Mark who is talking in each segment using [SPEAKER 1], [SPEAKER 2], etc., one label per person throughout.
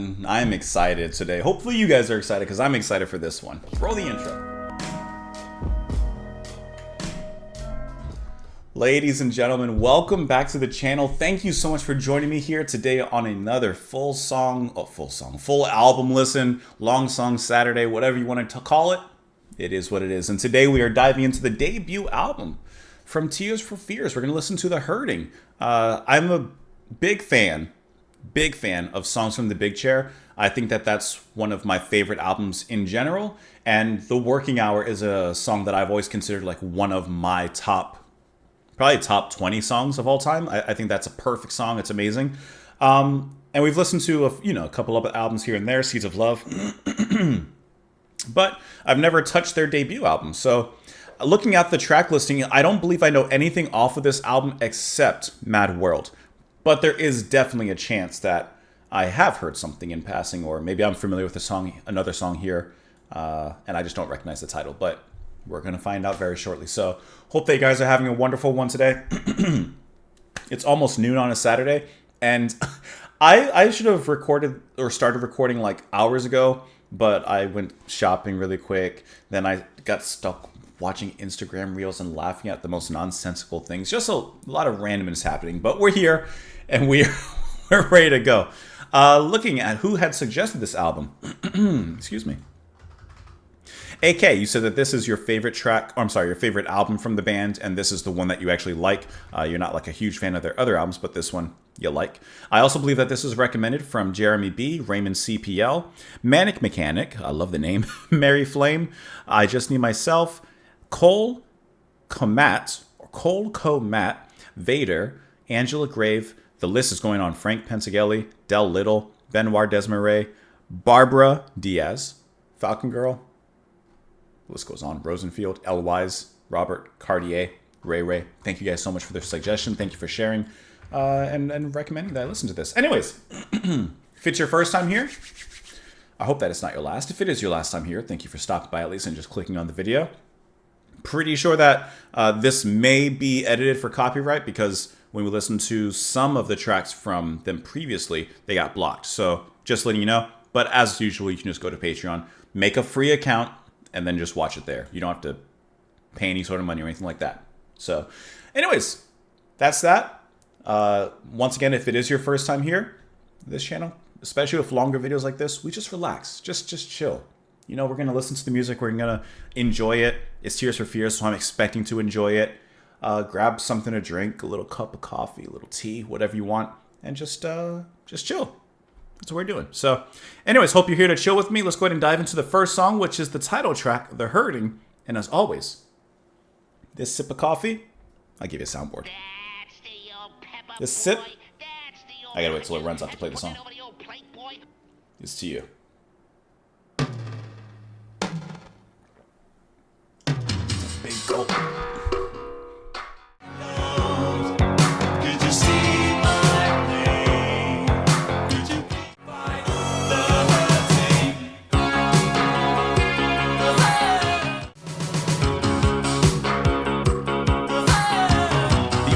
[SPEAKER 1] man, I'm excited today. Hopefully you guys are excited because I'm excited for this one. Roll the intro. Ladies and gentlemen, welcome back to the channel. Thank you so much for joining me here today on another full album listen, long song Saturday, whatever you want to call it. It is what it is. And today we are diving into the debut album from Tears for Fears. We're going to listen to The Hurting. I'm a big fan of Songs from the Big Chair. I think that that's one of my favorite albums in general. And The Working Hour is a song that I've always considered like one of my probably top 20 songs of all time. I think that's a perfect song. It's amazing. And we've listened to a couple of albums here and there, Seeds of Love. But I've never touched their debut album. So looking at the track listing, I don't believe I know anything off of this album except Mad World. But there is definitely a chance that I have heard something in passing, or maybe I'm familiar with another song here, and I just don't recognize the title. But we're going to find out very shortly. So hope that you guys are having a wonderful one today. It's almost noon on a Saturday, and I should have recorded or started recording like hours ago, but I went shopping really quick. Then I got stuck watching Instagram reels and laughing at the most nonsensical things. Just a lot of randomness happening, but we're here and we're ready to go. Looking at who had suggested this album. Excuse me. AK, you said that this is your favorite your favorite album from the band, and this is the one that you actually like. You're not like a huge fan of their other albums, but this one you like. I also believe that this is recommended from Jeremy B, Raymond CPL, Manic Mechanic, I love the name, Mary Flame, I Just Need Myself, Cole Comat, Vader, Angela Grave, the list is going on, Frank Pensagelli, Del Little, Benoit Desmarais, Barbara Diaz, Falcon Girl, the list goes on, Rosenfield, L. Wise, Robert Cartier, Ray. Thank you guys so much for the suggestion. Thank you for sharing and recommending that I listen to this. Anyways, if it's your first time here, I hope that it's not your last. If it is your last time here, thank you for stopping by at least and just clicking on the video. Pretty sure that this may be edited for copyright because when we listened to some of the tracks from them previously, they got blocked. So just letting you know. But as usual, you can just go to Patreon, make a free account, and then just watch it there. You don't have to pay any sort of money or anything like that. So anyways, that's that. Once again, if it is your first time here, this channel, especially with longer videos like this, we just relax, just chill. You know, we're going to listen to the music. We're going to enjoy it. It's Tears for Fears, so I'm expecting to enjoy it. Grab something to drink, a little cup of coffee, a little tea, whatever you want, and just chill. That's what we're doing. So anyways, hope you're here to chill with me. Let's go ahead and dive into the first song, which is the title track, The Hurting. And as always, this sip of coffee, I'll give you a soundboard. This sip, I gotta wait till it runs out to play the song. It's to you. Big gulp.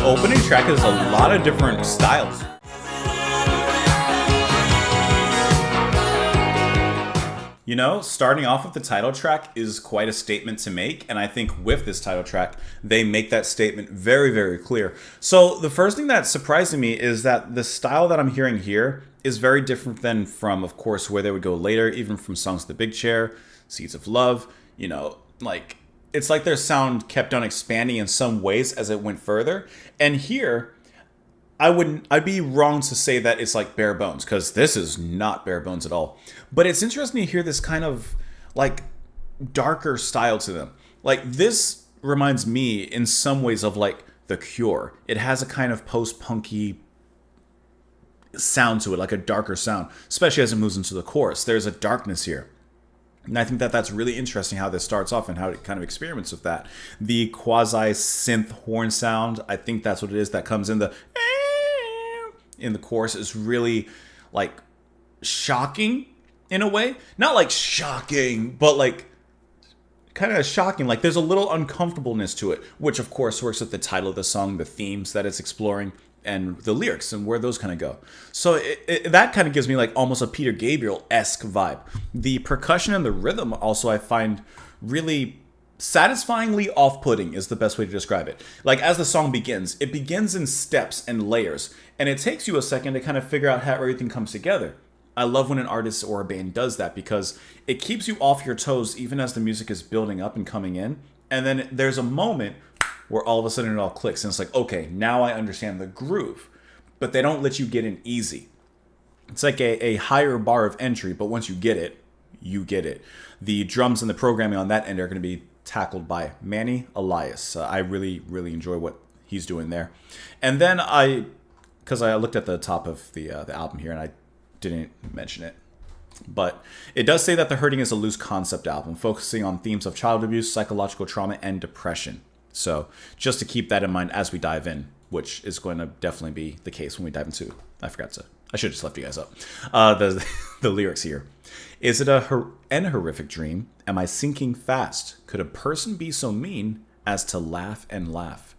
[SPEAKER 1] Opening track is a lot of different styles. You know, starting off with the title track is quite a statement to make, and I think with this title track, they make that statement very, very clear. So the first thing that's surprising me is that the style that I'm hearing here is very different than from, of course, where they would go later, even from Songs of the Big Chair, Seeds of Love, you know, like it's like their sound kept on expanding in some ways as it went further. And here, I'd be wrong to say that it's like bare bones, because this is not bare bones at all. But it's interesting to hear this kind of like darker style to them. Like this reminds me in some ways of like The Cure. It has a kind of post-punky sound to it, like a darker sound, especially as it moves into the chorus. There's a darkness here. And I think that that's really interesting how this starts off and how it kind of experiments with that. The quasi-synth horn sound, I think that's what it is that comes in the chorus, is really like shocking in a way. Not like shocking, but like kind of shocking. Like there's a little uncomfortableness to it, which of course works with the title of the song, the themes that it's exploring. and the lyrics and where those kind of go. So that kind of gives me like almost a Peter Gabriel-esque vibe. The percussion and the rhythm also I find really satisfyingly off-putting is the best way to describe it. Like as the song begins, it begins in steps and layers, and it takes you a second to kind of figure out how everything comes together. I love when an artist or a band does that because it keeps you off your toes even as the music is building up and coming in. And then there's a moment where all of a sudden it all clicks and it's like, okay, now I understand the groove. But they don't let you get in easy. It's like a higher bar of entry, but once you get it, you get it. The drums and the programming on that end are going to be tackled by Manny Elias. I really, really enjoy what he's doing there. And then because I looked at the top of the album here and I didn't mention it, but it does say that The Hurting is a loose concept album focusing on themes of child abuse, psychological trauma, and depression. So just to keep that in mind as we dive in, which is going to definitely be the case when we dive into, I should have just left you guys up. The lyrics here. Is it an horrific dream? Am I sinking fast? Could a person be so mean as to laugh and laugh?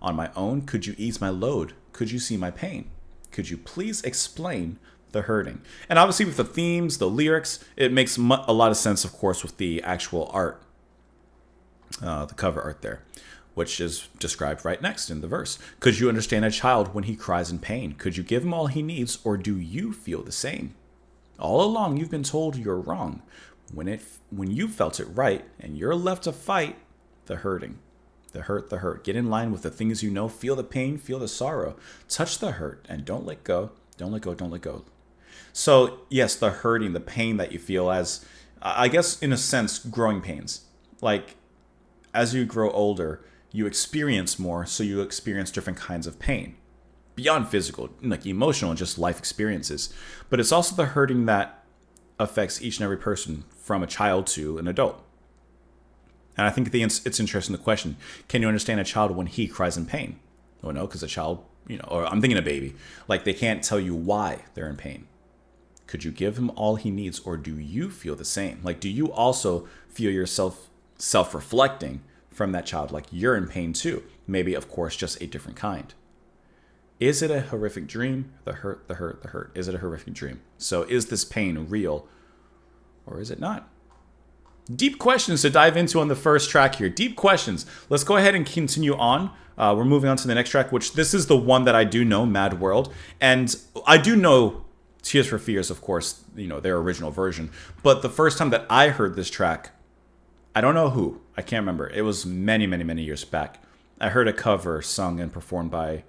[SPEAKER 1] On my own, could you ease my load? Could you see my pain? Could you please explain the hurting? And obviously with the themes, the lyrics, it makes a lot of sense, of course, with the actual art, the cover art there, which is described right next in the verse. Could you understand a child when he cries in pain? Could you give him all he needs, or do you feel the same? All along you've been told you're wrong. When you felt it right, and you're left to fight the hurting. The hurt. Get in line with the things you know. Feel the pain, feel the sorrow. Touch the hurt, and don't let go. Don't let go, don't let go. So, yes, the hurting, the pain that you feel as, I guess, in a sense, growing pains. Like, as you grow older, you experience more, so you experience different kinds of pain. Beyond physical, like emotional, and just life experiences. But it's also the hurting that affects each and every person, from a child to an adult. And I think it's interesting, the question, can you understand a child when he cries in pain? Well, no, because a child, or I'm thinking a baby, like they can't tell you why they're in pain. Could you give him all he needs, or do you feel the same? Like, do you also feel yourself self-reflecting from that child? Like, you're in pain too. Maybe, of course, just a different kind. Is it a horrific dream? The hurt. Is it a horrific dream? So is this pain real, or is it not? Deep questions to dive into on the first track here. Deep questions. Let's go ahead and continue on. We're moving on to the next track, which this is the one that I do know, Mad World. And I do know Tears for Fears, of course, their original version. But the first time that I heard this track, I don't know who. I can't remember. It was many, many, many years back. I heard a cover sung and performed by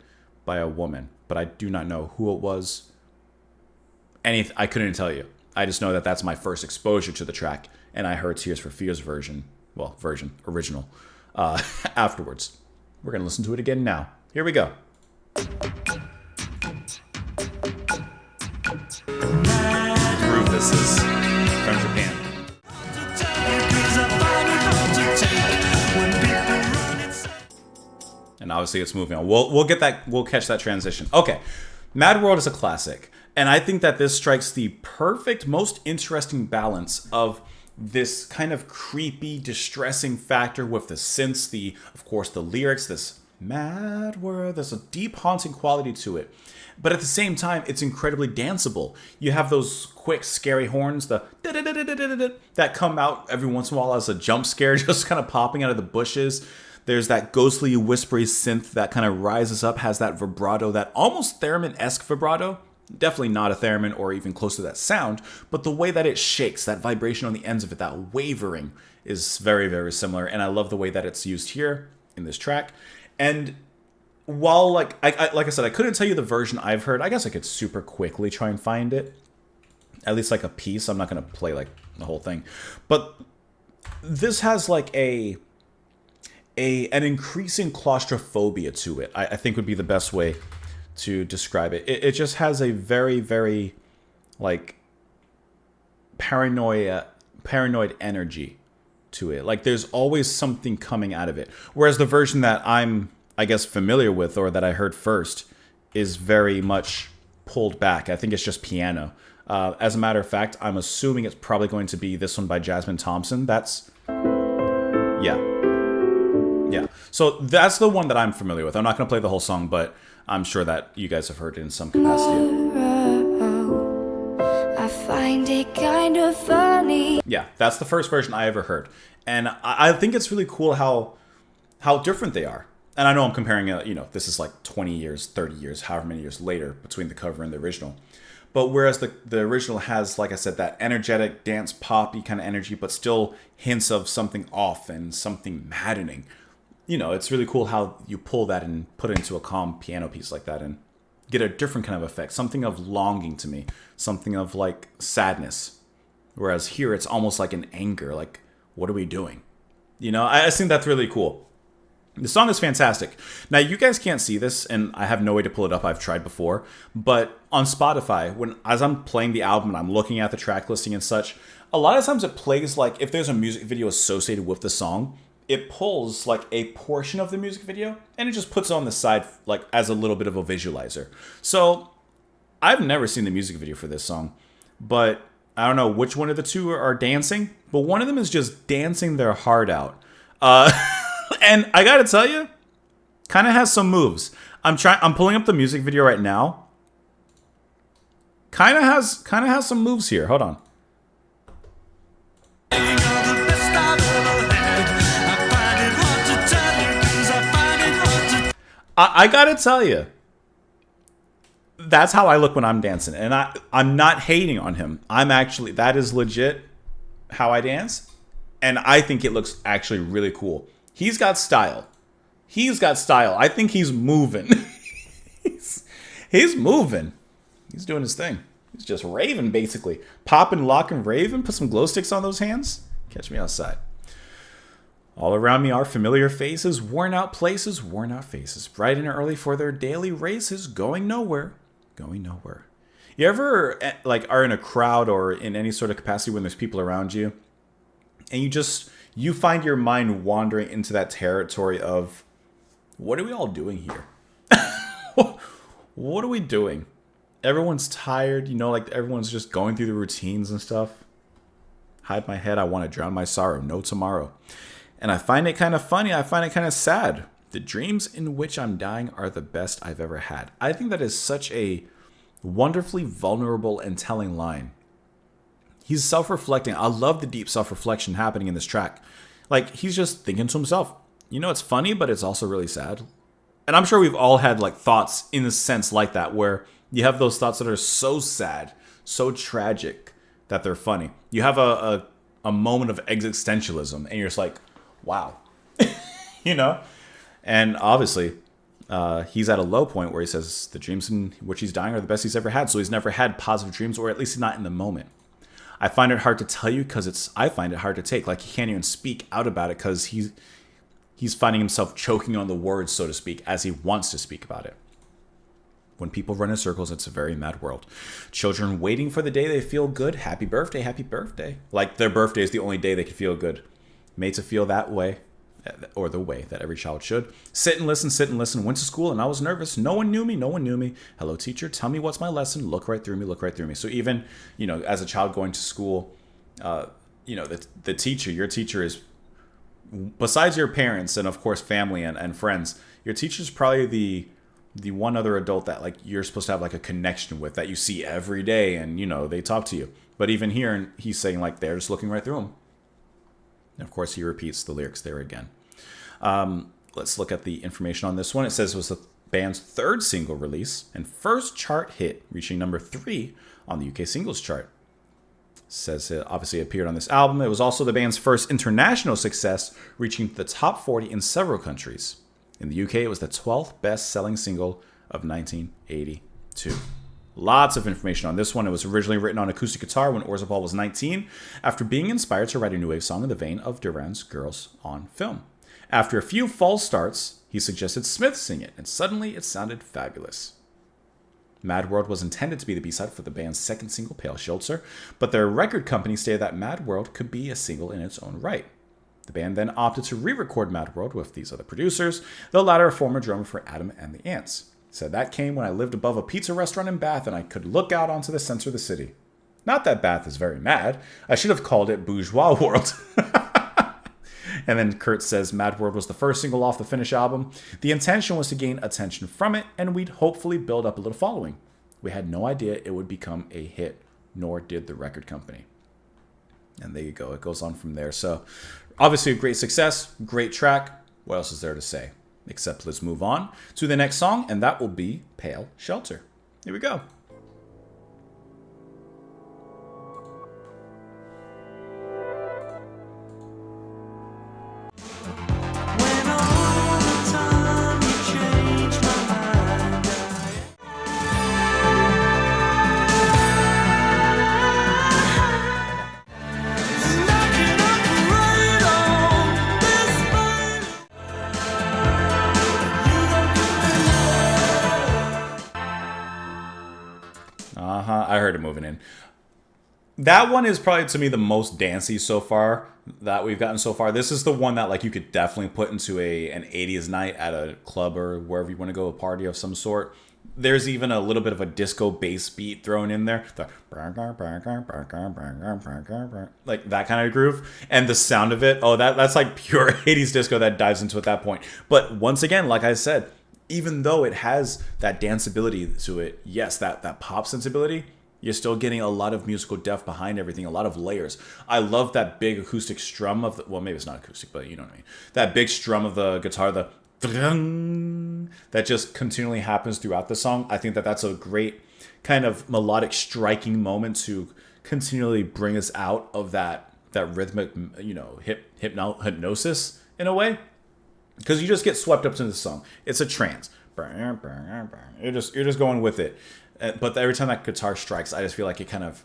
[SPEAKER 1] a woman, but I do not know who it was. I couldn't tell you. I just know that that's my first exposure to the track, and I heard Tears for Fears original, afterwards. We're going to listen to it again now. Here we go. Groove this is from Japan. And obviously it's moving on. We'll get that. We'll catch that transition. Okay. Mad World is a classic. And I think that this strikes the perfect, most interesting balance of this kind of creepy, distressing factor with the synths, of course, the lyrics, this mad world. There's a deep, haunting quality to it. But at the same time, it's incredibly danceable. You have those quick, scary horns, the that come out every once in a while as a jump scare, just kind of popping out of the bushes. There's that ghostly, whispery synth that kind of rises up, has that vibrato, that almost theremin-esque vibrato. Definitely not a theremin or even close to that sound, but the way that it shakes, that vibration on the ends of it, that wavering, is very, very similar. And I love the way that it's used here in this track. And while, like I said, I couldn't tell you the version I've heard. I guess I could super quickly try and find it. At least like a piece. I'm not going to play like the whole thing. But this has like an increasing claustrophobia to it, I think would be the best way to describe it. It just has a very, very, like, paranoid energy to it. Like, there's always something coming out of it. Whereas the version that I'm, I guess, familiar with, or that I heard first, is very much pulled back. I think it's just piano. As a matter of fact, I'm assuming it's probably going to be this one by Jasmine Thompson. Yeah. So that's the one that I'm familiar with. I'm not going to play the whole song, but I'm sure that you guys have heard it in some capacity.
[SPEAKER 2] I find it kind of funny.
[SPEAKER 1] Yeah, that's the first version I ever heard. And I think it's really cool how different they are. And I know I'm comparing, this is like 20 years, 30 years, however many years later between the cover and the original. But whereas the original has, like I said, that energetic dance poppy kind of energy, but still hints of something off and something maddening. It's really cool how you pull that and put it into a calm piano piece like that and get a different kind of effect. Something of longing to me. Something of like sadness. Whereas here it's almost like an anger. Like, what are we doing? I just think that's really cool. The song is fantastic. Now, you guys can't see this, and I have no way to pull it up. I've tried before. But on Spotify, as I'm playing the album and I'm looking at the track listing and such, a lot of times it plays like if there's a music video associated with the song, it pulls like a portion of the music video and it just puts it on the side like as a little bit of a visualizer. So I've never seen the music video for this song, but I don't know which one of the two are dancing, but one of them is just dancing their heart out. And I gotta tell you, kind of has some moves. I'm pulling up the music video right now. Kind of has some moves here. Hold on. I gotta tell you, that's how I look when I'm dancing. And I'm not hating on him. That is legit how I dance. And I think it looks actually really cool. He's got style. I think he's moving. he's moving. He's doing his thing. He's just raving, basically. Popping, locking, raving. Put some glow sticks on those hands. Catch me outside. All around me are familiar faces, worn out places, worn out faces. Bright and early for their daily races, going nowhere. You ever are in a crowd or in any sort of capacity when there's people around you, and you find your mind wandering into that territory of, what are we all doing here? What are we doing? Everyone's tired, everyone's just going through the routines and stuff. Hide my head, I want to drown my sorrow, no tomorrow. And I find it kind of funny, I find it kind of sad. The dreams in which I'm dying are the best I've ever had. I think that is such a wonderfully vulnerable and telling line. He's self-reflecting. I love the deep self-reflection happening in this track. Like, he's just thinking to himself. It's funny, but it's also really sad. And I'm sure we've all had thoughts in a sense like that, where you have those thoughts that are so sad, so tragic that they're funny. You have a moment of existentialism, and you're just like, wow. And obviously, he's at a low point where he says the dreams in which he's dying are the best he's ever had. So he's never had positive dreams, or at least not in the moment. I find it hard to tell you because I find it hard to take. Like, he can't even speak out about it because he's finding himself choking on the words, so to speak, as he wants to speak about it. When people run in circles, it's a very mad world. Children waiting for the day they feel good. Happy birthday, happy birthday. Like, their birthday is the only day they can feel good. Made to feel that way, or the way that every child should. Sit and listen. Went to school and I was nervous. No one knew me. Hello, teacher. Tell me what's my lesson. Look right through me. So even, as a child going to school, the teacher, your teacher is, besides your parents and of course family and friends, your teacher is probably the one other adult that you're supposed to have a connection with, that you see every day and they talk to you. But even here, he's saying they're just looking right through him. And of course, he repeats the lyrics there again. Let's look at the information on this one. It says it was the band's third single release and first chart hit, reaching number 3 on the UK singles chart. It says it obviously appeared on this album. It was also the band's first international success, reaching the top 40 in several countries. In the UK, it was the 12th best-selling single of 1982. Lots of information on this one. It was originally written on acoustic guitar when Orzabal was 19, after being inspired to write a new wave song in the vein of Duran's Girls on Film. After a few false starts, he suggested Smith sing it, and suddenly it sounded fabulous. Mad World was intended to be the B-side for the band's second single, Pale Schultzer, but their record company stated that Mad World could be a single in its own right. The band then opted to re-record Mad World with these other producers, the latter a former drummer for Adam and the Ants. Said that came when I lived above a pizza restaurant in Bath and I could look out onto the center of the city. Not that Bath is very mad. I should have called it Bourgeois World. And then Kurt says, Mad World was the first single off the finished album. The intention was to gain attention from it, and we'd hopefully build up a little following. We had no idea it would become a hit, nor did the record company. And there you go. It goes on from there. So obviously a great success, great track. What else is there to say? Except let's move on to the next song, and that will be Pale Shelter. Here we go. I heard it moving in. That one is probably, to me, the most dancey so far that we've gotten so far. This is the one that like you could definitely put into an 80s night at a club or wherever you want to go, a party of some sort. There's even a little bit of a disco bass beat thrown in there. Like that kind of groove. And the sound of it, that's like pure 80s disco that dives into at that point. But once again, like I said, even though it has that danceability to it, yes, that pop sensibility, you're still getting a lot of musical depth behind everything, a lot of layers. I love that big acoustic strum of the, well, maybe it's not acoustic, but you know what I mean. That big strum of the guitar, that just continually happens throughout the song. I think that's a great kind of melodic striking moment to continually bring us out of that rhythmic, hypnosis in a way. Because you just get swept up into the song. It's a trance. You're just going with it. But every time that guitar strikes, I just feel like it kind of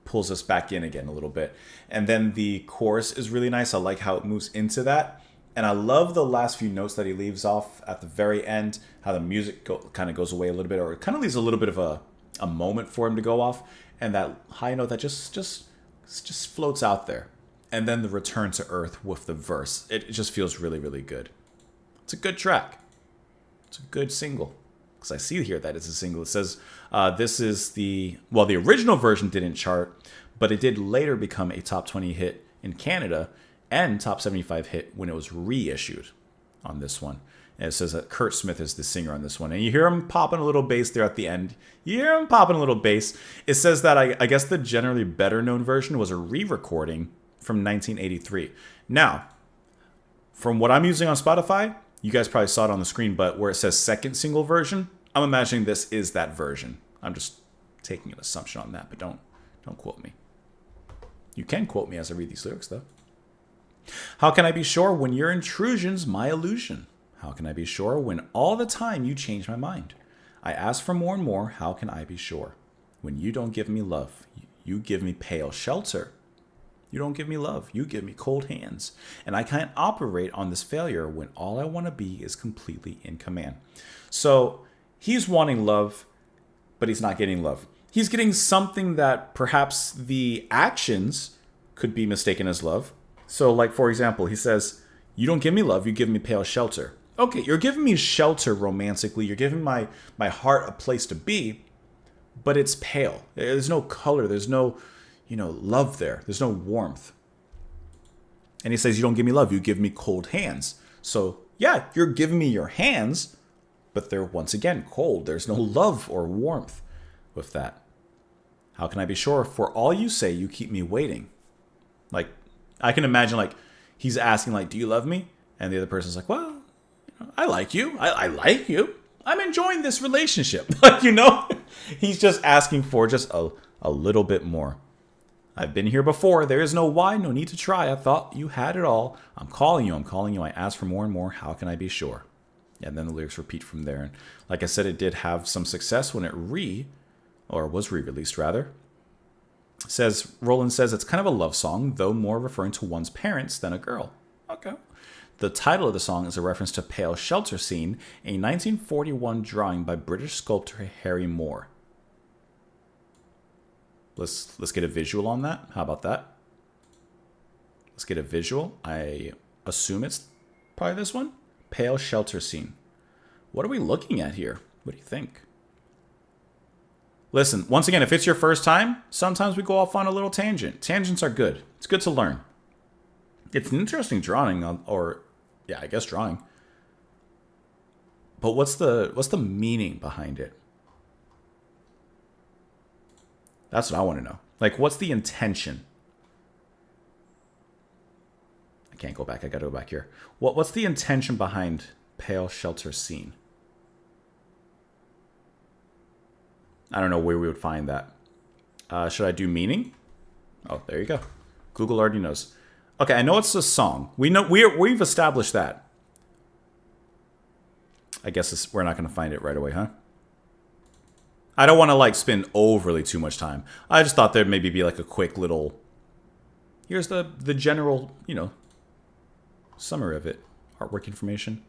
[SPEAKER 1] pulls us back in again a little bit. And then the chorus is really nice. I like how it moves into that. And I love the last few notes that he leaves off at the very end, how the music kind of goes away a little bit, or it kind of leaves a little bit of a moment for him to go off. And that high note that just floats out there. And then the return to earth with the verse. It just feels really, really good. It's a good track. It's a good single. Because I see here that it's a single. It says this is the original version didn't chart, but it did later become a top 20 hit in Canada and top 75 hit when it was reissued on this one. And it says that Kurt Smith is the singer on this one. And you hear him popping a little bass there at the end. You hear him popping a little bass. It says that I guess the generally better known version was a re-recording from 1983. Now, from what I'm using on Spotify, you guys probably saw it on the screen, but where it says second single version, I'm imagining this is that version. I'm just taking an assumption on that, but don't quote me. You can quote me as I read these lyrics, though. How can I be sure when your intrusion's my illusion? How can I be sure when all the time you change my mind? I ask for more and more, how can I be sure? When you don't give me love, you give me pale shelter. You don't give me love, you give me cold hands. And I can't operate on this failure when all I want to be is completely in command. So he's wanting love, but he's not getting love. He's getting something that perhaps the actions could be mistaken as love. So like, for example, he says, you don't give me love, you give me pale shelter. Okay, you're giving me shelter romantically. You're giving my heart a place to be, but it's pale. There's no color. There's no love there. There's no warmth. And he says, you don't give me love, you give me cold hands. So yeah, you're giving me your hands, but they're once again cold. There's no love or warmth with that. How can I be sure? For all you say, you keep me waiting. Like, I can imagine like he's asking like, do you love me? And the other person's like, well, I like you. I like you. I'm enjoying this relationship. Like, he's just asking for just a little bit more. I've been here before. There is no why, no need to try. I thought you had it all. I'm calling you. I ask for more and more. How can I be sure? And then the lyrics repeat from there. And like I said, it did have some success when it was re-released rather. Roland says it's kind of a love song, though more referring to one's parents than a girl. Okay. The title of the song is a reference to Pale Shelter Scene, a 1941 drawing by British sculptor Harry Moore. Let's get a visual on that. How about that? Let's get a visual. I assume it's probably this one. Pale Shelter Scene. What are we looking at here? What do you think? Listen, once again, if it's your first time, sometimes we go off on a little tangent. Tangents are good. It's good to learn. It's an interesting drawing, or yeah, I guess drawing. But what's the meaning behind it? That's what I want to know. Like, what's the intention? I can't go back. I got to go back here. What's the intention behind Pale Shelter Scene? I don't know where we would find that. Should I do meaning? Oh, there you go. Google already knows. Okay, I know it's a song. We've established that. I guess we're not going to find it right away, huh? I don't want to like spend overly too much time. I just thought there'd maybe be like a quick little. Here's the general, summary of it. Artwork information,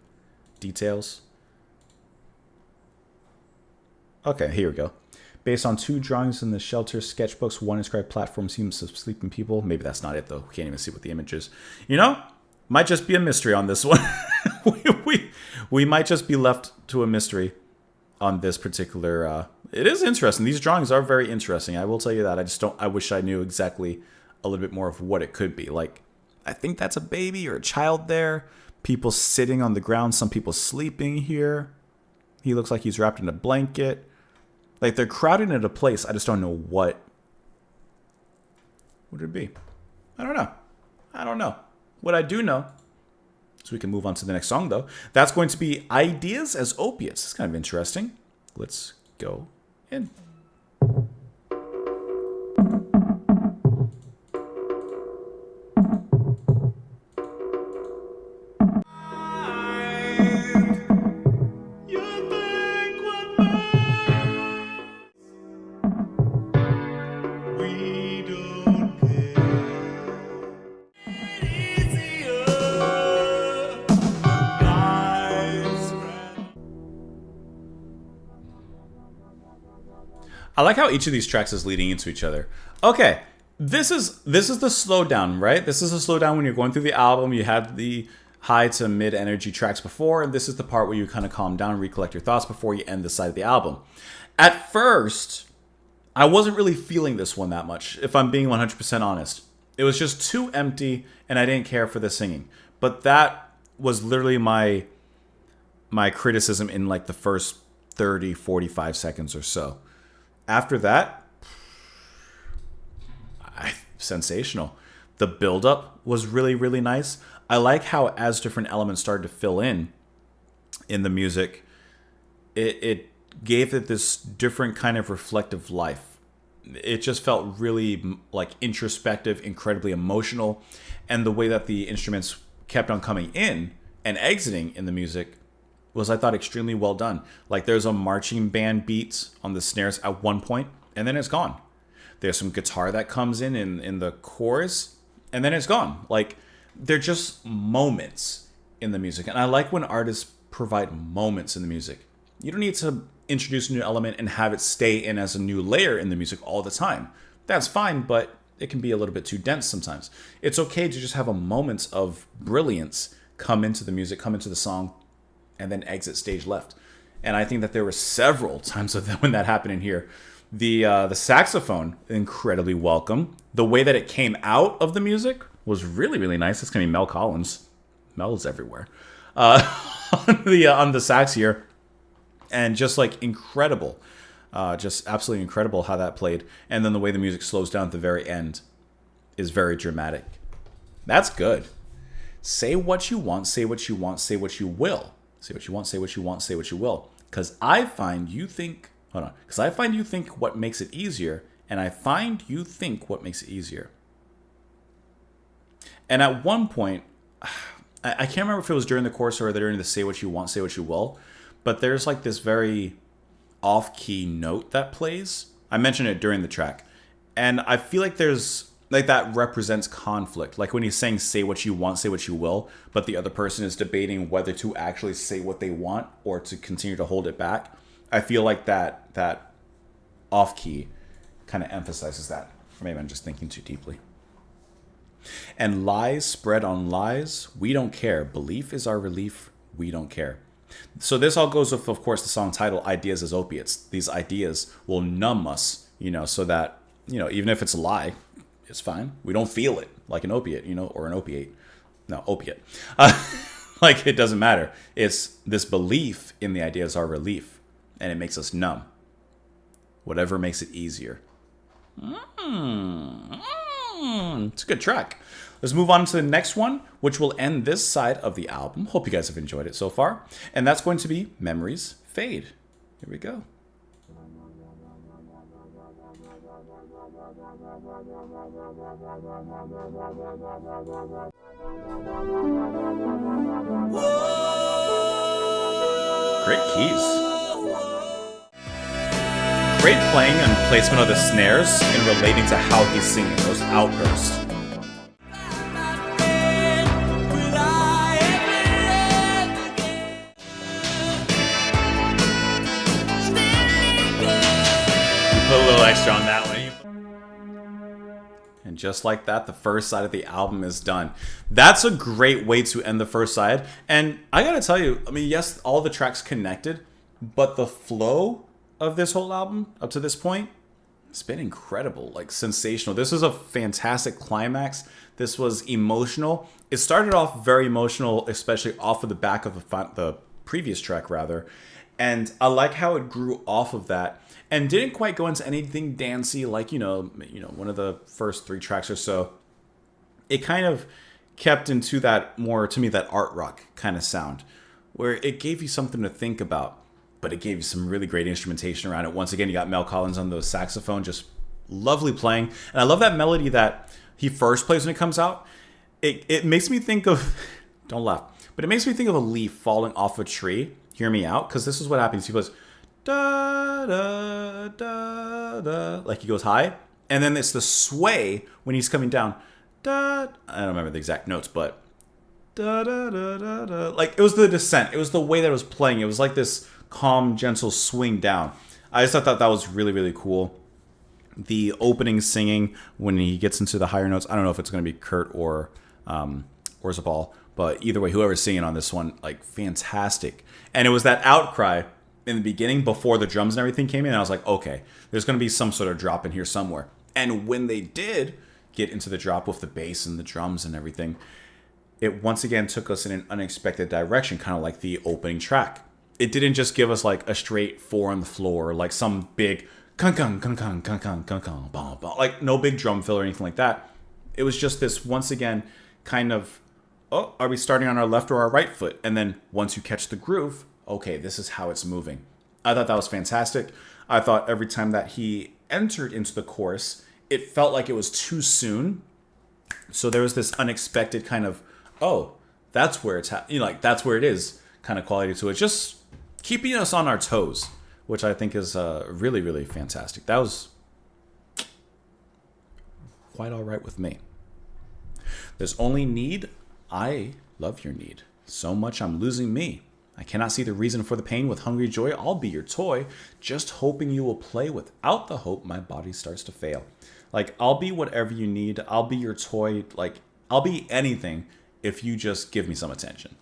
[SPEAKER 1] details. Okay, here we go. Based on 2 drawings in the shelter sketchbooks, one described platform scenes of sleeping people. Maybe that's not it though. Can't even see what the image is. Might just be a mystery on this one. we might just be left to a mystery on this particular. It is interesting. These drawings are very interesting. I will tell you that. I wish I knew exactly a little bit more of what it could be. Like, I think that's a baby or a child there. People sitting on the ground. Some people sleeping here. He looks like he's wrapped in a blanket. Like, they're crowded into a place. I just don't know what would it be. I don't know. What I do know, so we can move on to the next song, though. That's going to be Ideas as Opiates. It's kind of interesting. Let's go in. I like how each of these tracks is leading into each other. Okay, this is the slowdown, right? This is a slowdown when you're going through the album. You had the high to mid energy tracks before, and this is the part where you kind of calm down, recollect your thoughts before you end the side of the album. At first, I wasn't really feeling this one that much, if I'm being 100% honest. It was just too empty, and I didn't care for the singing. But that was literally my criticism in like the first 30, 45 seconds or so. After that, sensational. The build-up was really, really nice. I like how as different elements started to fill in the music, it gave it this different kind of reflective life. It just felt really like introspective, incredibly emotional, and the way that the instruments kept on coming in and exiting in the music was, I thought, extremely well done. Like, there's a marching band beat on the snares at one point, and then it's gone. There's some guitar that comes in the chorus, and then it's gone. Like, they're just moments in the music. And I like when artists provide moments in the music. You don't need to introduce a new element and have it stay in as a new layer in the music all the time. That's fine, but it can be a little bit too dense sometimes. It's okay to just have a moment of brilliance come into the music, come into the song, and then exit stage left. And I think that there were several times of that when that happened in here. The saxophone, incredibly welcome. The way that it came out of the music was really, really nice. It's gonna be Mel Collins. Mel's everywhere. On the sax here. And just like incredible. Just absolutely incredible how that played. And then the way the music slows down at the very end is very dramatic. That's good. Say what you want, say what you want, say what you will. Say what you want, say what you want, say what you will. Because I find you think, what makes it easier, and I find you think what makes it easier. And at one point, I can't remember if it was during the chorus or during the say what you want, say what you will, but there's like this very off-key note that plays. I mentioned it during the track. And I feel like there's, like, that represents conflict. Like when he's saying say what you want, say what you will, but the other person is debating whether to actually say what they want or to continue to hold it back. I feel like that off key kind of emphasizes that. Or maybe I'm just thinking too deeply. And lies spread on lies, we don't care. Belief is our relief, we don't care. So this all goes with, of course, the song title, Ideas as Opiates. These ideas will numb us, so that, even if it's a lie, it's fine. We don't feel it like an opiate, or an opiate. No, opiate. Like, it doesn't matter. It's this belief in the idea is our relief, and it makes us numb. Whatever makes it easier. It's a good track. Let's move on to the next one, which will end this side of the album. Hope you guys have enjoyed it so far. And that's going to be Memories Fade. Here we go. Great keys. Great playing and placement of the snares in relating to how he's singing, those outbursts. Put a little extra on that one. And just like that, the first side of the album is done. That's a great way to end the first side. And I gotta tell you, I mean, yes, all the tracks connected, but the flow of this whole album up to this point, it's been incredible, like sensational. This was a fantastic climax. This was emotional. It started off very emotional, especially off of the back of the previous track, rather. And I like how it grew off of that and didn't quite go into anything dancey like, you know, one of the first 3 tracks or so. It kind of kept into that more, to me, that art rock kind of sound, where it gave you something to think about. But it gave you some really great instrumentation around it. Once again, you got Mel Collins on the saxophone, just lovely playing. And I love that melody that he first plays when it comes out. It makes me think of, don't laugh, but it makes me think of a leaf falling off a tree. Hear me out, because this is what happens. He goes, da, da, da, da, like he goes high. And then it's the sway when he's coming down. Da, I don't remember the exact notes, but da, da, da, da, da. Like, it was the descent. It was the way that it was playing. It was like this calm, gentle swing down. I just thought that was really, really cool. The opening singing when he gets into the higher notes, I don't know if it's going to be Kurt or Zabal, but either way, whoever's singing on this one, like, fantastic. And it was that outcry in the beginning before the drums and everything came in. And I was like, okay, there's going to be some sort of drop in here somewhere. And when they did get into the drop with the bass and the drums and everything, it once again took us in an unexpected direction, kind of like the opening track. It didn't just give us like a straight 4 on the floor, like some big like no big drum fill or anything like that. It was just this once again kind of, oh, are we starting on our left or our right foot? And then once you catch the groove, okay, this is how it's moving. I thought that was fantastic. I thought every time that he entered into the chorus, it felt like it was too soon. So there was this unexpected kind of, oh, that's where it's like that's where it is kind of quality to it. Just keeping us on our toes, which I think is really, really fantastic. That was quite all right with me. There's only need. I love your need. So much I'm losing me. I cannot see the reason for the pain with hungry joy. I'll be your toy, just hoping you will play. Without the hope, my body starts to fail. Like, I'll be whatever you need. I'll be your toy. Like, I'll be anything if you just give me some attention.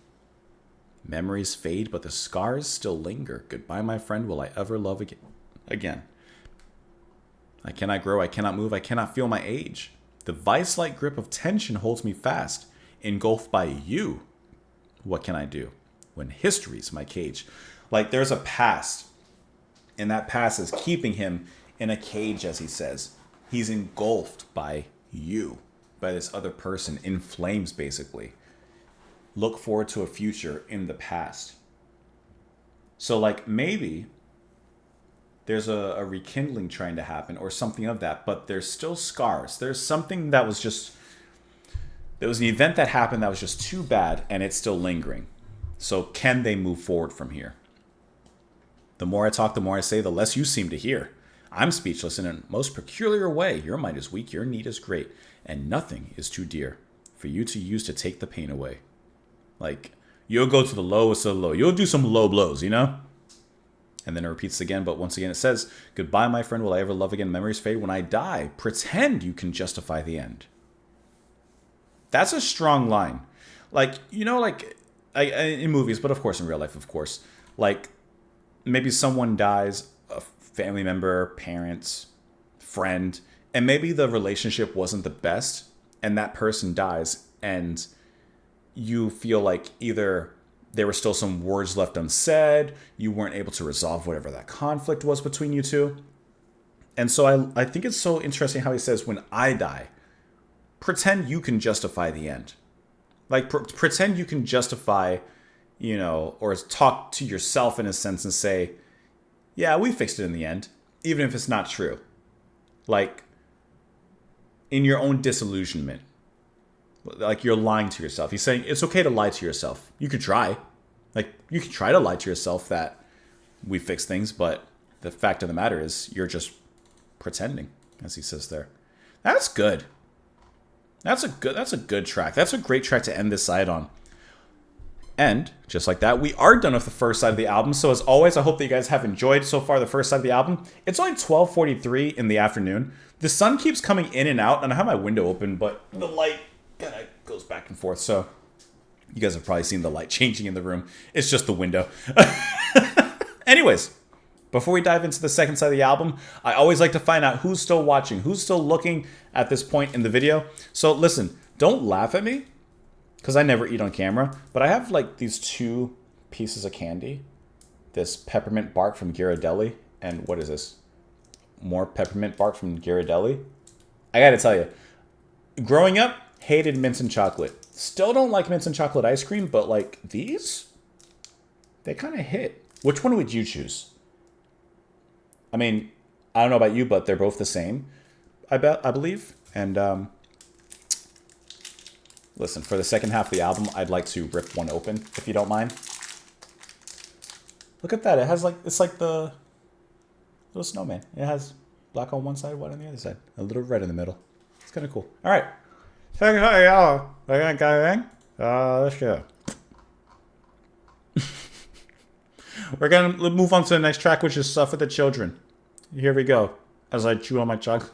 [SPEAKER 1] Memories fade, but the scars still linger. Goodbye, my friend. Will I ever love again? I cannot grow. I cannot move. I cannot feel my age. The vice-like grip of tension holds me fast, engulfed by you. What can I do when history's my cage? Like, there's a past, and that past is keeping him in a cage, as he says. He's engulfed by you, by this other person, in flames, basically. Look forward to a future in the past. So, like, maybe there's a rekindling trying to happen or something of that, but there's still scars. There's something that was just, there was an event that happened that was just too bad, and it's still lingering. So can they move forward from here? The more I talk, the more I say, the less you seem to hear. I'm speechless in a most peculiar way. Your mind is weak, your need is great, and nothing is too dear for you to use to take the pain away. Like, you'll go to the lowest of the low. You'll do some low blows, you know? And then it repeats again, but once again it says, goodbye, my friend, will I ever love again? Memories fade when I die. Pretend you can justify the end. That's a strong line. Like, you know, like, in movies, but of course in real life, of course. Like, maybe someone dies, a family member, parents, friend, and maybe the relationship wasn't the best, and that person dies, and you feel like either there were still some words left unsaid, you weren't able to resolve whatever that conflict was between you two. And so I think it's so interesting how he says, when I die, pretend you can justify the end. Like, pretend you can justify, or talk to yourself in a sense and say, yeah, we fixed it in the end, even if it's not true. Like, in your own disillusionment. Like, you're lying to yourself. He's saying it's okay to lie to yourself. You could try. Like, you could try to lie to yourself that we fixed things, but the fact of the matter is you're just pretending, as he says there. That's good. That's a good track. That's a great track to end this side on. And just like that, we are done with the first side of the album. So as always, I hope that you guys have enjoyed so far the first side of the album. It's only 12:43 in the afternoon. The sun keeps coming in and out, and I have my window open, but the light kind of goes back and forth. So you guys have probably seen the light changing in the room. It's just the window. Anyways, before we dive into the second side of the album, I always like to find out who's still watching, who's still looking at this point in the video. So listen, don't laugh at me, because I never eat on camera, but I have like these 2 pieces of candy. This peppermint bark from Ghirardelli, and what is this? More peppermint bark from Ghirardelli. I gotta tell you, growing up, hated mints and chocolate. Still don't like mints and chocolate ice cream, but like these, they kind of hit. Which one would you choose? I mean, I don't know about you, but they're both the same, I believe. And listen, for the second half of the album, I'd like to rip one open, if you don't mind. Look at that. It has like, it's like the little snowman. It has black on one side, white on the other side. A little red in the middle. It's kind of cool. All right. Let's go. We're going to move on to the next track, which is Suffer the Children. Here we go, as I chew on my chocolate.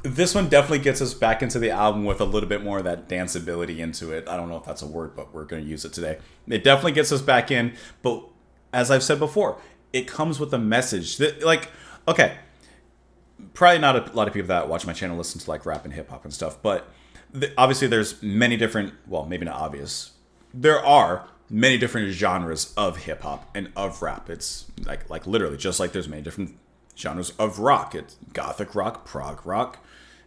[SPEAKER 1] This one definitely gets us back into the album with a little bit more of that danceability into it. I don't know if that's a word, but we're going to use it today. It definitely gets us back in, but as I've said before, it comes with a message that, like, okay, probably not a lot of people that watch my channel listen to like rap and hip hop and stuff, but obviously there's many different, well, maybe not obvious. There are many different genres of hip hop and of rap. It's like literally just like there's many different genres of rock. It's gothic rock, prog rock,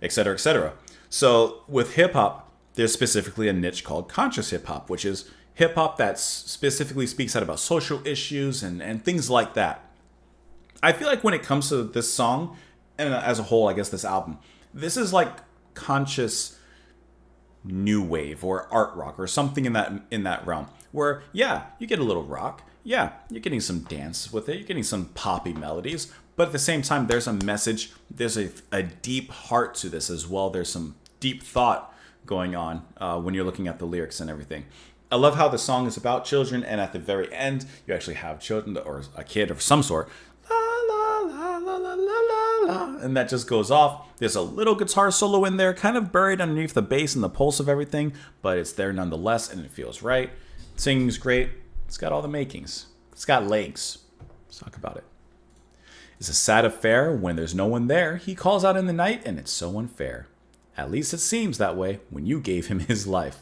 [SPEAKER 1] etc., etc. So with hip hop, there's specifically a niche called conscious hip hop, which is hip hop that specifically speaks out about social issues and things like that. I feel like when it comes to this song, and as a whole, I guess this album, this is like conscious new wave or art rock or something in that realm. Where, yeah, you get a little rock. Yeah, you're getting some dance with it. You're getting some poppy melodies. But at the same time, there's a message. There's a deep heart to this as well. There's some deep thought going on when you're looking at the lyrics and everything. I love how the song is about children, and at the very end, you actually have children or a kid of some sort. La, la, la, la, la, la, la, and that just goes off. There's a little guitar solo in there, kind of buried underneath the bass and the pulse of everything, but it's there nonetheless, and it feels right. Singing's great. It's got all the makings. It's got legs. Let's talk about it. It's a sad affair when there's no one there. He calls out in the night, and it's so unfair. At least it seems that way when you gave him his life.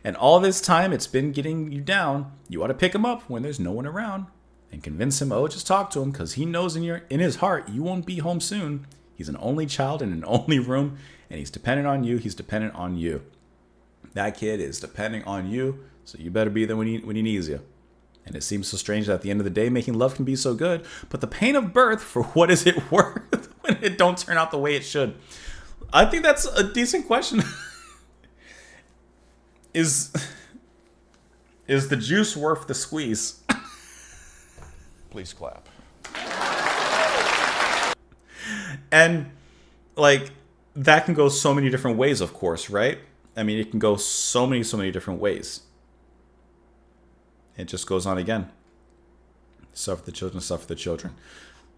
[SPEAKER 1] And all this time it's been getting you down. You ought to pick him up when there's no one around and convince him, oh, just talk to him, because he knows in his heart you won't be home soon. He's an only child in an only room, and he's dependent on you. He's dependent on you. That kid is depending on you, so you better be there when he needs you. And it seems so strange that at the end of the day, making love can be so good, but the pain of birth, for what is it worth when it don't turn out the way it should? I think that's a decent question. Is the juice worth the squeeze?
[SPEAKER 3] Please clap.
[SPEAKER 1] And, like, that can go so many different ways, of course, right? I mean, it can go so many different ways. It just goes on again. Suffer the children, suffer the children.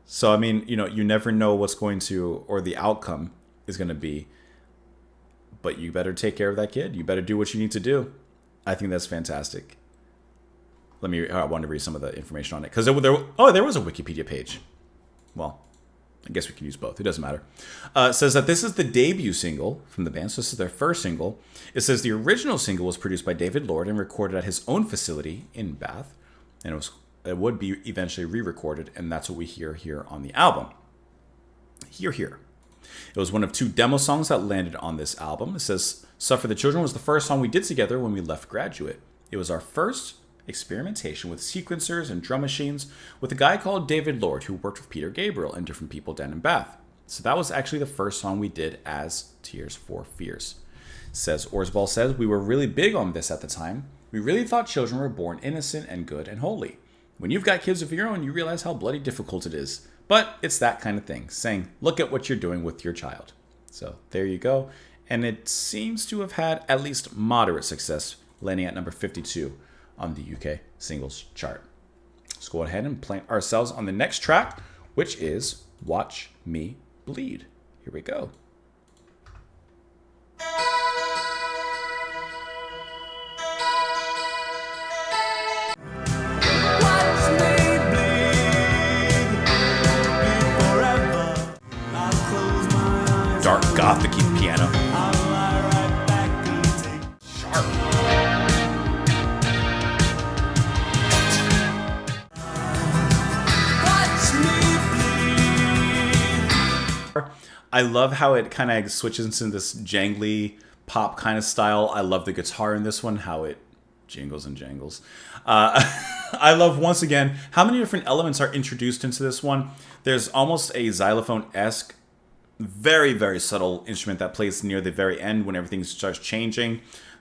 [SPEAKER 1] So, I mean, you never know what's going to, or the outcome is going to be, but you better take care of that kid. You better do what you need to do. I think that's fantastic. I want to read some of the information on it. Because there was a Wikipedia page. Well, I guess we can use both. It doesn't matter. It says that this is the debut single from the band. So this is their first single. It says the original single was produced by David Lord and recorded at his own facility in Bath. And it would be eventually re-recorded. And that's what we hear here on the album. Here. It was one of 2 demo songs that landed on this album. It says, Suffer the Children was the first song we did together when we left Graduate. It was our first experimentation with sequencers and drum machines with a guy called David Lord who worked with Peter Gabriel and different people down in Bath. So that was actually the first song we did as Tears for Fears. Says Orzabal says, we were really big on this at the time. We really thought children were born innocent and good and holy. When you've got kids of your own, you realize how bloody difficult it is. But it's that kind of thing, saying, look at what you're doing with your child. So there you go. And it seems to have had at least moderate success, landing at number 52 on the UK singles chart. Let's go ahead and plant ourselves on the next track, which is Watch Me Bleed. Here we go. Dark gothic piano. Sharp. I love how it kind of switches into this jangly pop kind of style. I love the guitar in this one, how it jingles and jangles. I love, once again, how many different elements are introduced into this one. There's almost a xylophone-esque, very, very subtle instrument that plays near the very end when everything starts changing.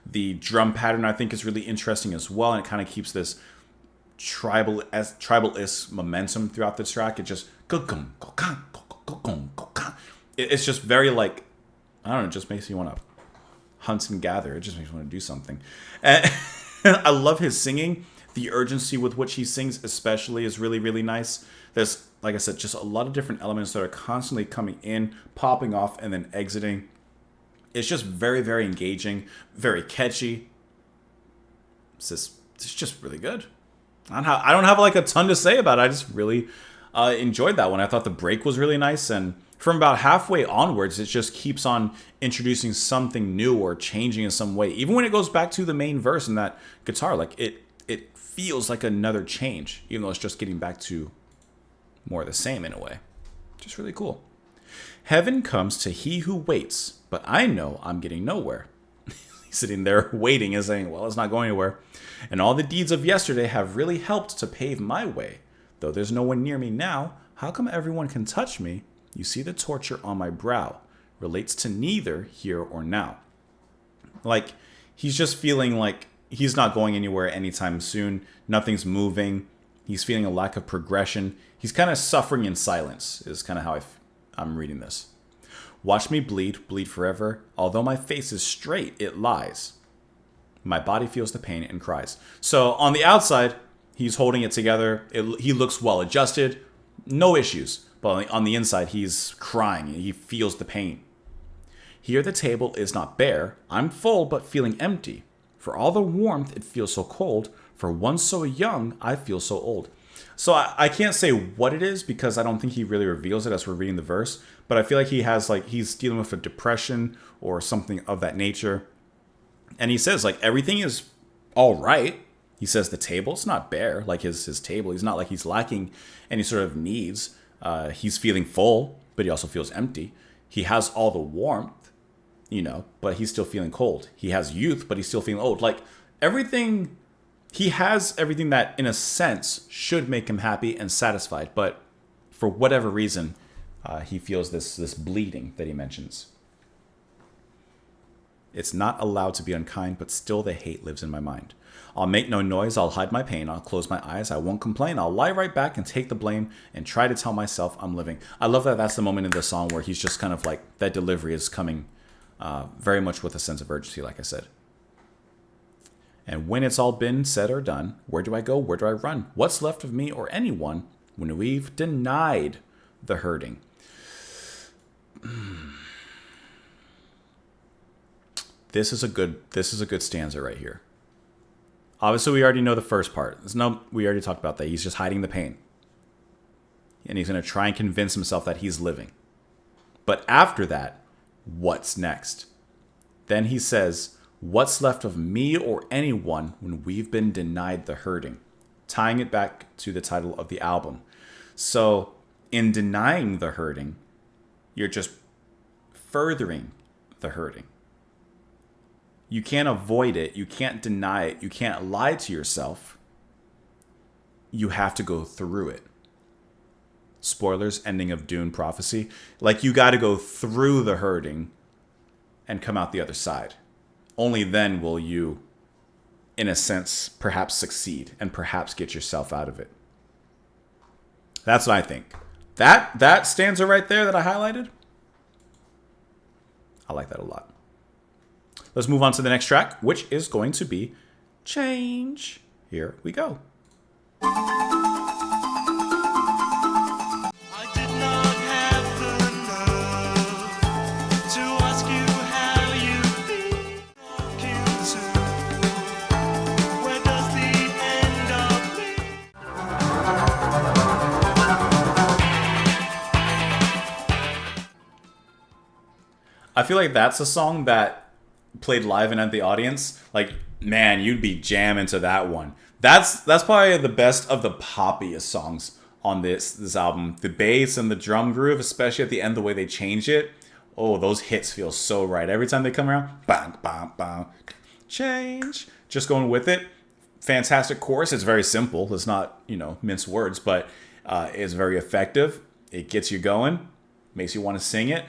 [SPEAKER 1] The drum pattern, I think, is really interesting as well, and it kind of keeps this tribal-esque momentum throughout the track. It just... It's just very, like, I don't know, it just makes you want to hunt and gather. It just makes you want to do something. And I love his singing. The urgency with which he sings especially is really, really nice. There's, like I said, just a lot of different elements that are constantly coming in, popping off, and then exiting. It's just very, very engaging, very catchy. It's just really good. I don't have like a ton to say about it. I just really enjoyed that one. I thought the break was really nice, and from about halfway onwards, it just keeps on introducing something new or changing in some way. Even when it goes back to the main verse and that guitar, like it feels like another change, even though it's just getting back to more of the same in a way. Just really cool. Heaven comes to he who waits, but I know I'm getting nowhere. He's sitting there waiting and saying, well, it's not going anywhere. And all the deeds of yesterday have really helped to pave my way. Though there's no one near me now, how come everyone can touch me? You see the torture on my brow. Relates to neither here or now. Like, he's just feeling like he's not going anywhere anytime soon. Nothing's moving. He's feeling a lack of progression. He's kind of suffering in silence, is kind of how I'm reading this. Watch me bleed, bleed forever. Although my face is straight, it lies. My body feels the pain and cries. So on the outside, he's holding it together. He looks well adjusted. No issues. But on the inside, he's crying. He feels the pain. Here the table is not bare. I'm full but feeling empty. For all the warmth, it feels so cold. For one so young, I feel so old. So I can't say what it is because I don't think he really reveals it as we're reading the verse. But I feel like he's dealing with a depression or something of that nature. And he says, like, everything is all right. He says the table's not bare, like his table. He's not like he's lacking any sort of needs. He's feeling full, but he also feels empty. He has all the warmth, but he's still feeling cold. He has youth, but he's still feeling old. Like, everything, he has everything that, in a sense, should make him happy and satisfied. But for whatever reason, he feels this bleeding that he mentions. It's not allowed to be unkind, but still the hate lives in my mind. I'll make no noise, I'll hide my pain, I'll close my eyes, I won't complain, I'll lie right back and take the blame and try to tell myself I'm living. I love that that's the moment in the song where he's just kind of like, that delivery is coming very much with a sense of urgency, like I said. And when it's all been said or done, where do I go, where do I run? What's left of me or anyone when we've denied the hurting. This is a good stanza right here. Obviously, we already know the first part. We already talked about that. He's just hiding the pain. And he's going to try and convince himself that he's living. But after that, what's next? Then he says, what's left of me or anyone when we've been denied the hurting? Tying it back to the title of the album. So, in denying the hurting, you're just furthering the hurting. You can't avoid it. You can't deny it. You can't lie to yourself. You have to go through it. Spoilers, ending of Dune prophecy. Like, you got to go through the hurting and come out the other side. Only then will you, in a sense, perhaps succeed and perhaps get yourself out of it. That's what I think. That stanza right there that I highlighted, I like that a lot. Let's move on to the next track, which is going to be Change. Here we go. I feel like that's a song that played live and at the audience. Like, man, you'd be jamming to that one. That's probably the best of the poppiest songs on this album. The bass and the drum groove, especially at the end, the way they change it. Oh, those hits feel so right. Every time they come around, bang, bang, bang, change. Just going with it. Fantastic chorus. It's very simple. It's not, mince words, but it's very effective. It gets you going. Makes you want to sing it.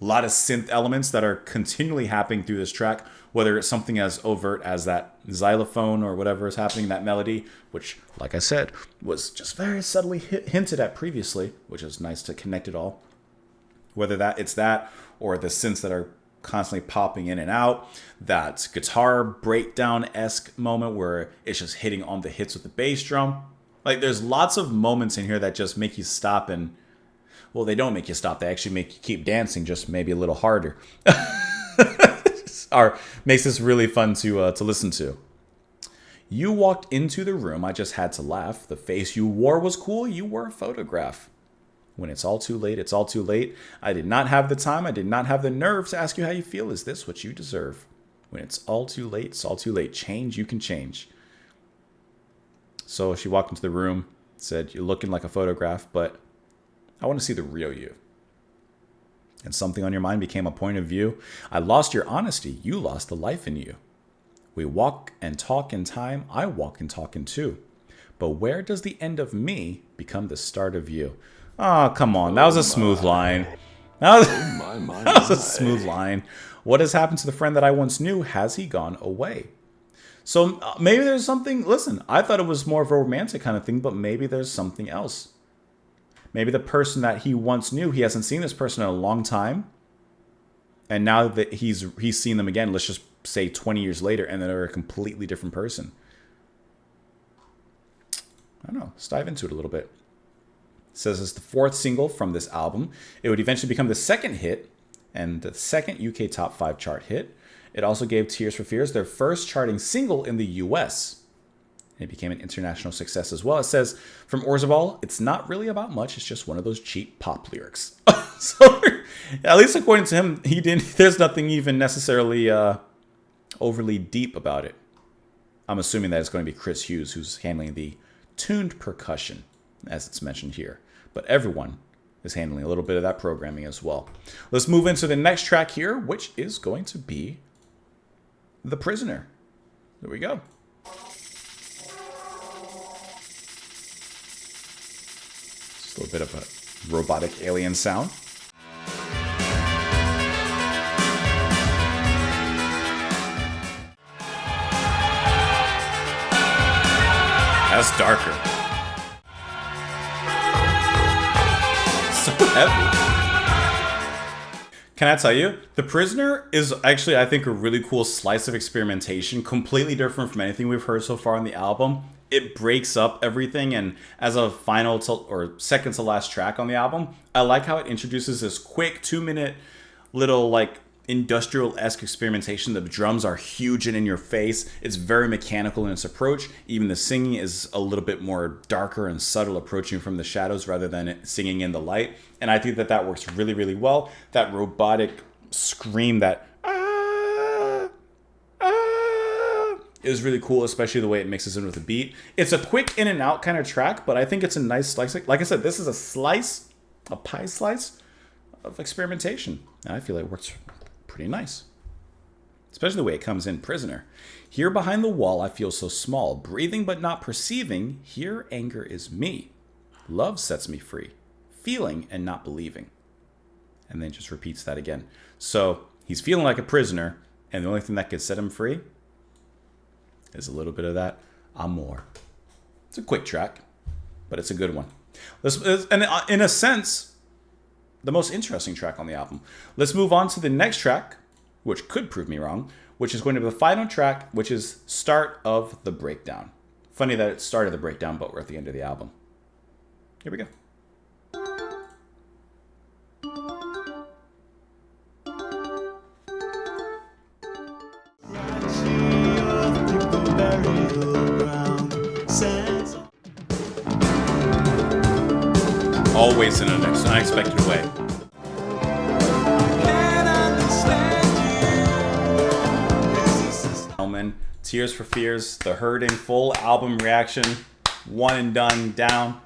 [SPEAKER 1] A lot of synth elements that are continually happening through this track, whether it's something as overt as that xylophone or whatever is happening in that melody, which, like I said, was just very subtly hinted at previously, which is nice to connect it all. Whether it's that or the synths that are constantly popping in and out, that guitar breakdown-esque moment where it's just hitting on the hits with the bass drum. Like, there's lots of moments in here that just make you stop and, well, they don't make you stop. They actually make you keep dancing, just maybe a little harder. Or makes this really fun to listen to. You walked into the room, I just had to laugh. The face you wore was cool, you were a photograph. When it's all too late, it's all too late. I did not have the time, I did not have the nerve to ask you how you feel. Is this what you deserve? When it's all too late, it's all too late. Change, you can change. So she walked into the room, said, you're looking like a photograph, but I want to see the real you. And something on your mind became a point of view. I lost your honesty. You lost the life in you. We walk and talk in time. I walk and talk in two. But where does the end of me become the start of you? Oh, come on. That was a smooth line. That was a smooth line. What has happened to the friend that I once knew? Has he gone away? So maybe there's something. Listen, I thought it was more of a romantic kind of thing, but maybe there's something else. Maybe the person that he once knew, he hasn't seen this person in a long time. And now that he's seen them again, let's just say 20 years later, and they're a completely different person. I don't know. Let's dive into it a little bit. It says it's the fourth single from this album. It would eventually become the second hit and the second UK Top 5 chart hit. It also gave Tears for Fears their first charting single in the US. It became an international success as well. It says, from Orzabal, it's not really about much. It's just one of those cheap pop lyrics. So, at least according to him, there's nothing even necessarily overly deep about it. I'm assuming that it's going to be Chris Hughes who's handling the tuned percussion, as it's mentioned here. But everyone is handling a little bit of that programming as well. Let's move into the next track here, which is going to be The Prisoner. There we go. Just a little bit of a robotic alien sound. That's darker. So heavy. Can I tell you, The Prisoner is actually, I think, a really cool slice of experimentation, completely different from anything we've heard so far on the album. It breaks up everything, and as a final or second to last track on the album, I like how it introduces this quick 2-minute little like industrial-esque experimentation. The drums are huge and in your face. It's very mechanical in its approach. Even the singing is a little bit more darker and subtle, approaching from the shadows rather than singing in the light. And I think that that works really, really well. That robotic scream, that is really cool, especially the way it mixes in with the beat. It's a quick in and out kind of track, but I think it's a nice slice. Like I said, this is a pie slice of experimentation. And I feel like it works pretty nice. Especially the way it comes in Prisoner. Here behind the wall, I feel so small. Breathing but not perceiving. Here anger is me. Love sets me free. Feeling and not believing. And then just repeats that again. So he's feeling like a prisoner, and the only thing that can set him free is a little bit of that amor. It's a quick track, but it's a good one. And in a sense, the most interesting track on the album. Let's move on to the next track, which could prove me wrong, which is going to be the final track, which is Start of the Breakdown. Funny that it started the breakdown, but we're at the end of the album. Here we go. Always in an unexpected way. Tears for Fears, The Hurting, full album reaction, one and done, down.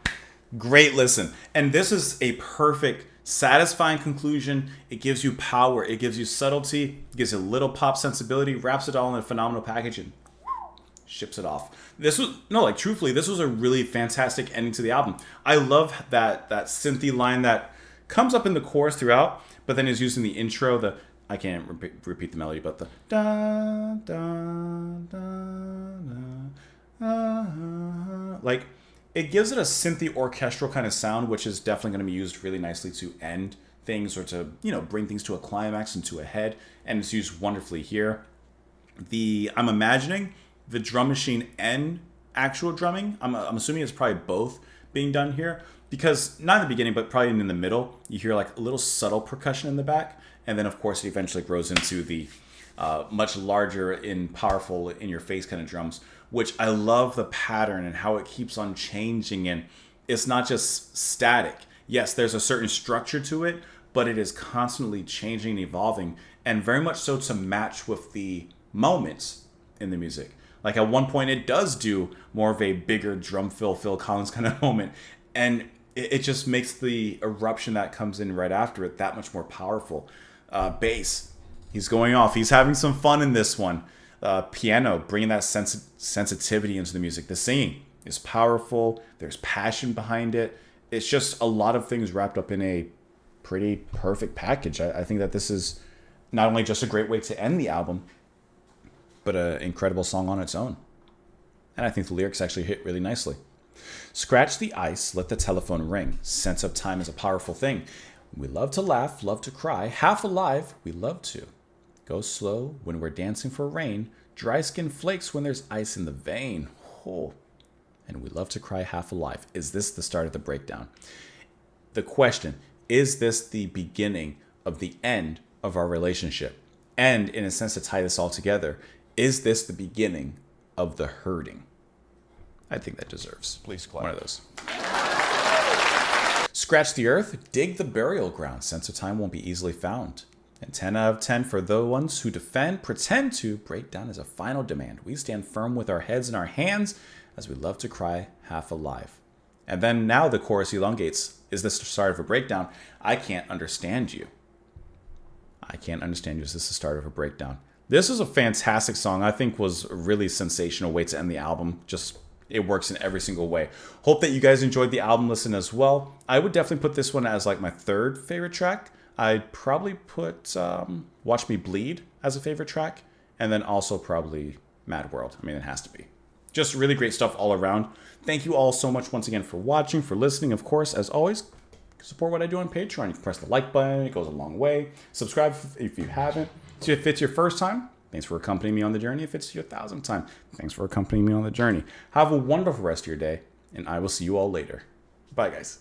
[SPEAKER 1] Great listen. And this is a perfect, satisfying conclusion. It gives you power. It gives you subtlety. It gives you a little pop sensibility. Wraps it all in a phenomenal package and ships it off. Truthfully, this was a really fantastic ending to the album. I love that synthy line that comes up in the chorus throughout, but then is used in the intro. I can't repeat the melody, but the da da da da. Like, it gives it a synthy orchestral kind of sound, which is definitely going to be used really nicely to end things or to, bring things to a climax and to a head. And it's used wonderfully here. I'm imagining the drum machine and actual drumming. I'm assuming it's probably both being done here, because not in the beginning, but probably in the middle, you hear like a little subtle percussion in the back. And then, of course, it eventually grows into the much larger and powerful in-your-face kind of drums, which I love the pattern and how it keeps on changing. And it's not just static. Yes, there's a certain structure to it, but it is constantly changing and evolving, and very much so to match with the moments in the music. Like at one point, it does do more of a bigger drum fill, Phil Collins kind of moment. And it just makes the eruption that comes in right after it that much more powerful. Bass, he's going off. He's having some fun in this one. Piano, bringing that sensitivity into the music. The singing is powerful. There's passion behind it. It's just a lot of things wrapped up in a pretty perfect package. I think that this is not only just a great way to end the album, but an incredible song on its own. And I think the lyrics actually hit really nicely. Scratch the ice, let the telephone ring. Sense of time is a powerful thing. We love to laugh, love to cry. Half alive, we love to. Go slow when we're dancing for rain. Dry skin flakes when there's ice in the vein. Oh. And we love to cry half alive. Is this the start of the breakdown? The question, is this the beginning of the end of our relationship? And in a sense, to tie this all together, is this the beginning of the hurting? I think that deserves
[SPEAKER 3] Please clap.
[SPEAKER 1] one of those. Scratch the earth, dig the burial ground. Sense of time won't be easily found. And 10 out of 10 for the ones who defend, pretend to. Breakdown is a final demand. We stand firm with our heads in our hands as we love to cry half alive. And then now the chorus elongates. Is this the start of a breakdown? I can't understand you. I can't understand you. Is this the start of a breakdown? This is a fantastic song. I think was a really sensational way to end the album. Just it works in every single way. Hope that you guys enjoyed the album listen as well. I would definitely put this one as like my third favorite track. I'd probably put Watch Me Bleed as a favorite track. And then also probably Mad World. I mean, it has to be. Just really great stuff all around. Thank you all so much once again for watching, for listening. Of course, as always, support what I do on Patreon. You can press the like button. It goes a long way. Subscribe if you haven't. So if it's your first time, thanks for accompanying me on the journey. If it's your 1,000th time, thanks for accompanying me on the journey. Have a wonderful rest of your day, and I will see you all later. Bye, guys.